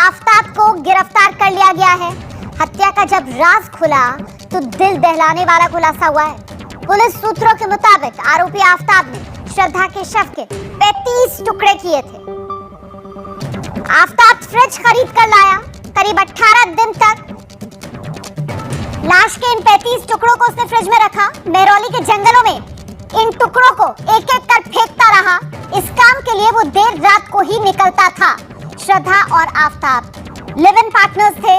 आफताब को गिरफ्तार कर लिया गया है। हत्या का जब राज खुला तो दिल दहलाने वाला खुलासा हुआ है। पुलिस सूत्रों के मुताबिक आरोपी आफताब ने श्रद्धा के शव के 35 टुकड़े किए थे। आफताब फ्रिज खरीद कर लाया। करीब 18 दिन तक लाश के इन 35 टुकड़ों को उसने फ्रिज में रखा। मेहरौली के जंगलों में इन टुकड़ों को एक एक कर फेंकता रहा। इस काम के लिए वो देर रात को ही निकलता था। श्रद्धा और आफताब लिव इन पार्टनर्स थे।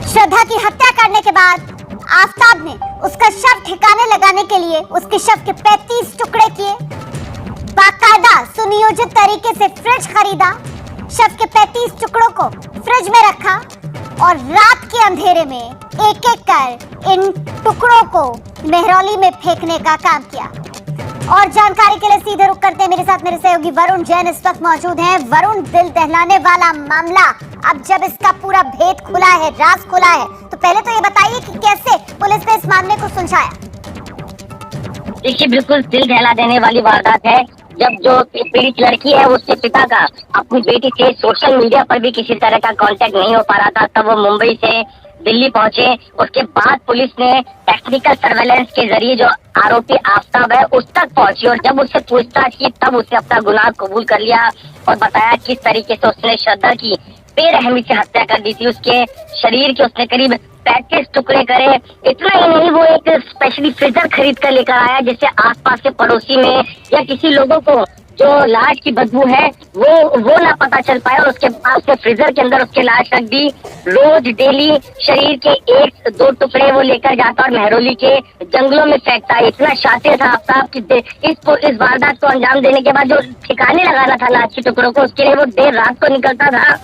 श्रद्धा की हत्या करने के बाद आफताब ने उसका शव ठिकाने लगाने के लिए उसके शव के 35 टुकड़े किए। बाकायदा सुनियोजित तरीके से फ्रिज खरीदा, शव के 35 टुकड़ों को फ्रिज में रखा और रात के अंधेरे में एक एक कर इन टुकड़ों को मेहरौली में फेंकने का काम किया। और जानकारी के लिए सीधे रुक करते हैं मेरे साथ मेरे सहयोगी वरुण जैन इस वक्त मौजूद हैं। वरुण, दिल दहलाने वाला मामला, अब जब इसका पूरा भेद खुला है, राज खुला है, तो पहले तो ये बताइए कि कैसे पुलिस ने इस मामले को सुलझाया। देखिए, बिल्कुल दिल दहला देने वाली वारदात है जब जो पीड़ित लड़की है उसके पिता का अपनी बेटी से सोशल मीडिया पर भी किसी तरह का कांटेक्ट नहीं हो पा रहा था। तब वो मुंबई से दिल्ली पहुंचे। उसके बाद पुलिस ने टेक्निकल सर्वेलेंस के जरिए जो आरोपी आफताब है उस तक पहुंची और जब उससे पूछताछ की तब उसने अपना गुनाह कबूल कर लिया और बताया किस तरीके से उसने श्रद्धा की बेरहमी से हत्या कर दी थी। उसके शरीर के उसने करीब 35 टुकड़े करे। इतना ही नहीं, वो एक स्पेशली फ्रीजर खरीद कर लेकर आया जिससे आसपास के पड़ोसी में या किसी लोगों को जो लाश की बदबू है वो ना पता चल पाया। और उसके बाद उसने फ्रीजर के अंदर उसके लाश रख दी। रोज डेली शरीर के 1-2 टुकड़े वो लेकर जाता और मेहरौली के जंगलों में फेंकता। इतना शातिर था आफताब की इस वारदात को अंजाम देने के बाद जो ठिकाने लगाना था लाश के टुकड़ों को, उसके लिए वो देर रात को निकलता था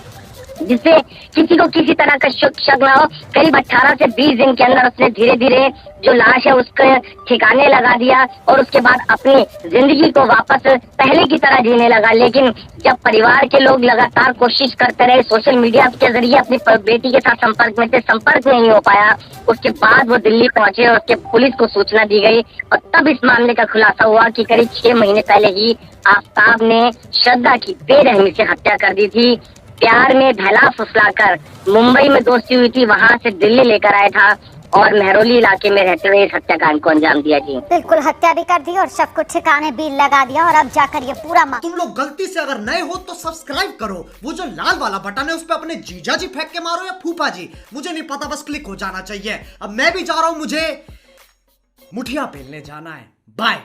जिससे किसी को किसी तरह का शक ना हो। करीब 18 से 20 दिन के अंदर उसने धीरे धीरे जो लाश है उसके ठिकाने लगा दिया और उसके बाद अपनी जिंदगी को वापस पहले की तरह जीने लगा। लेकिन जब परिवार के लोग लगातार कोशिश करते रहे, सोशल मीडिया के जरिए अपनी बेटी के साथ संपर्क में थे, संपर्क नहीं हो पाया। उसके बाद वो दिल्ली पहुंचे और उसके पुलिस को सूचना दी गई और तब इस मामले का खुलासा हुआ कि करीब 6 महीने पहले ही आफताब ने श्रद्धा की बेरहमी से हत्या कर दी थी। प्यार में भला फुसलाकर मुंबई में दोस्ती हुई थी, वहां से दिल्ली लेकर आया था और मेहरौली इलाके में रहते हुए इस हत्याकांड को अंजाम दिया। जी बिल्कुल, हत्या भी कर दी और शव को ठिकाने भी लगा दिया और अब जाकर ये पूरा तुम लोग गलती से अगर नए हो तो सब्सक्राइब करो। वो जो लाल वाला बटन है उस पर अपने जीजा जी फेंक के मारो या फूफा जी, मुझे नहीं पता, बस क्लिक हो जाना चाहिए। अब मैं भी जा रहा हूं, मुझे मुठिया पेलने जाना है। बाय।